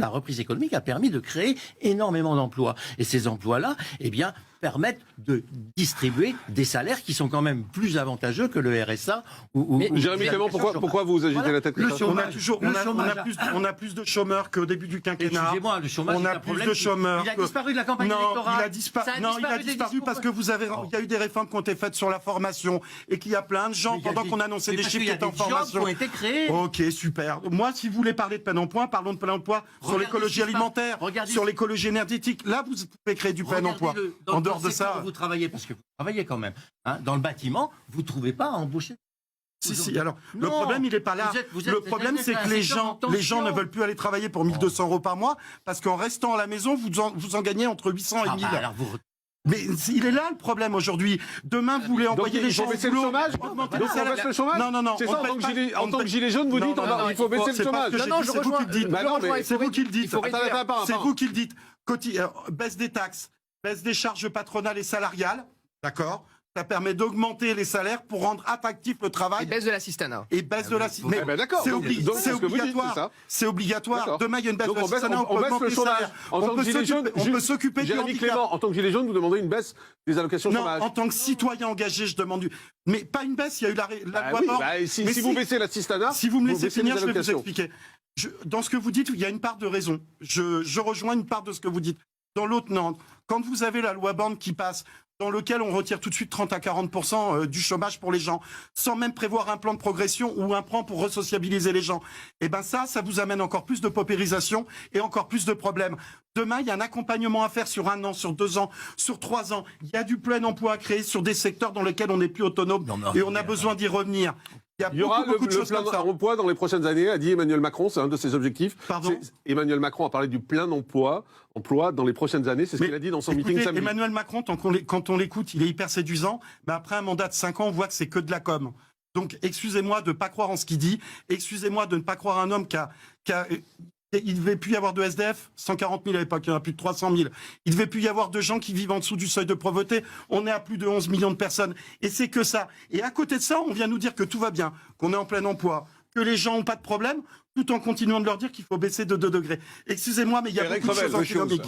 la reprise économique a permis de créer énormément d'emplois. Et ces emplois-là, eh bien, permettent de distribuer des salaires qui sont quand même plus avantageux que le RSA. Jérémy Clément, pourquoi vous agitez la tête comme ça? On a plus de chômeurs qu'au début du quinquennat. Excusez-moi, le chômage, on a plus de chômeurs. Il a disparu de la campagne électorale. Il a disparu parce que il y a eu des réformes qui ont été faites sur la formation et qu'il y a plein de gens, pendant qu'on annonçait des chiffres qui étaient en formation. Qui ont été créés. Ok, super. Moi, si vous voulez parler de plein emploi, parlons de plein emploi sur l'écologie alimentaire, sur l'écologie énergétique. Là, vous pouvez créer du plein emploi. En dehors de ça, vous travaillez, parce que vous travaillez quand même, hein, dans le bâtiment, vous ne trouvez pas à embaucher. Si, alors, le problème, il n'est pas là. Le problème, c'est que les gens ne veulent plus aller travailler pour 1 200 € par mois, parce qu'en restant à la maison, vous en gagnez entre 800 et 1000. Mais il est là le problème aujourd'hui. Demain, vous voulez envoyer les gens au boulot. Donc on baisse le chômage. Non. C'est ça, en tant que gilet jaune, vous dites il faut baisser le chômage. C'est vous qui le dites. C'est vous qui le dites. C'est vous qui le dites. Baisse des taxes, baisse des charges patronales et salariales, d'accord ? Ça permet d'augmenter les salaires pour rendre attractif le travail. Et baisse de l'assistanat. Mais d'accord, c'est obligatoire. C'est obligatoire. Demain, il y a une baisse de l'assistanat. On baisse le chômage. En tant que gilet jaune, on peut s'occuper du handicap. Clément, en tant que gilet jaune, vous demandez une baisse des allocations chômage. Non, en tant que citoyen engagé, je demande mais pas une baisse, il y a eu la loi Borne. Si vous baissez l'assistanat, si vous me laissez finir, je vais vous expliquer. Dans ce que vous dites, il y a une part de raison. Je rejoins une part de ce que vous dites. Dans l'autre, non. Quand vous avez la loi Borne qui passe, dans lequel on retire tout de suite 30 à 40% du chômage pour les gens, sans même prévoir un plan de progression ou un plan pour resociabiliser les gens, et ben ça vous amène encore plus de paupérisation et encore plus de problèmes. Demain, il y a un accompagnement à faire sur 1 an, sur 2 ans, sur 3 ans. Il y a du plein emploi à créer sur des secteurs dans lesquels on n'est plus autonome et on a besoin d'y revenir. Il y aura beaucoup de plein emploi dans les prochaines années, a dit Emmanuel Macron, c'est un de ses objectifs. Pardon ? Emmanuel Macron a parlé du plein emploi dans les prochaines années, c'est ce qu'il a dit dans son meeting samedi. Emmanuel Macron, quand on l'écoute, il est hyper séduisant, mais après un mandat de 5 ans, on voit que c'est que de la com. Donc, excusez-moi de ne pas croire en ce qu'il dit, excusez-moi de ne pas croire un homme il ne devait plus y avoir de SDF, 140 000 à l'époque, il y en a plus de 300 000. Il ne devait plus y avoir de gens qui vivent en dessous du seuil de pauvreté. On est à plus de 11 millions de personnes. Et c'est que ça. Et à côté de ça, on vient nous dire que tout va bien, qu'on est en plein emploi, que les gens n'ont pas de problème, tout en continuant de leur dire qu'il faut baisser de 2 degrés. Excusez-moi, mais il y a beaucoup de choses en économique.